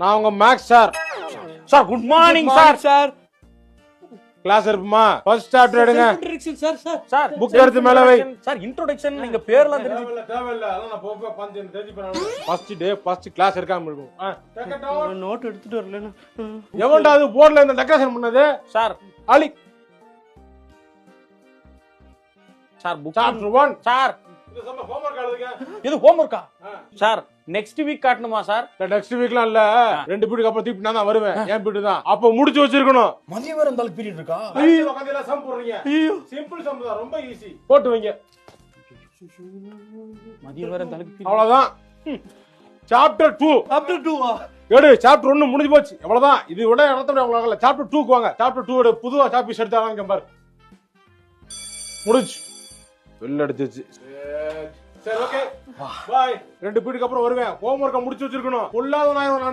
நான் உங்க maths sir. Sir good morning sir. Sir class இருப்புமா? ஃபர்ஸ்ட் சாப்டர் எடுங்க. சார் சார் சார் புக் எடுத்து மேல வை. சார் இன்ட்ரோடக்ஷன் நீங்க பேர்லாம் தெரிஞ்சு தேவையில்ல அதெல்லாம் நான் போக பஞ்சு தெரிஞ்சு பண்ணணும். ஃபர்ஸ்ட் டே ஃபர்ஸ்ட் கிளாஸ் எடுக்காம இருக்கும். நோட் எடுத்துட்டு வரலன்னு. எவன்டா அது போர்ட்ல இந்த டெக்கரேஷன் பண்ணது? சார் ஆலி. சார் புக் சாப்டர் 1 சார் இது சம்ம ஹோம்வொர்க் எழுதுங்க. இது ஹோம்வொர்க்கா சார்? நெக்ஸ்ட் வீக் காட்டணுமா சார்? நெக்ஸ்ட் வீக்லாம் இல்ல, 2 பீரியட் அப்புறம் திருப்பி நான் தான் வருவேன். ஏன் பீரியட் தான் அப்ப முடிச்சு வச்சிருக்கணும். மதியம் வேற இருந்தாலும் பீரியட் இருக்கா? ஐயோ உட்கார்ந்து சம் போடுறீங்க. சிம்பிள் சம் தான், ரொம்ப ஈஸி. போட்டு வைங்க. மதியம் வேற தலைக்கு அவ்வளவுதான். சாப்டர் 2 சாப்டர் 2 எடு. சாப்டர் 1 முடிஞ்சு போச்சு. அவ்வளவுதான். இது விட நடத்த முடியல. சாப்டர் 2 க்கு வாங்க. சாப்டர் 2 ஓட புது டாபிக் எடுத்தாங்க பாரு. முடிஞ்சு வெள்ள அடிச்சிச்சு. சரி ஓகே பை. 2 பீரியட்க்கு அப்புறம் வருவேன். ஹோம்வொர்க்க முடிச்சு வச்சிருக்கணும். பொல்லாத நான்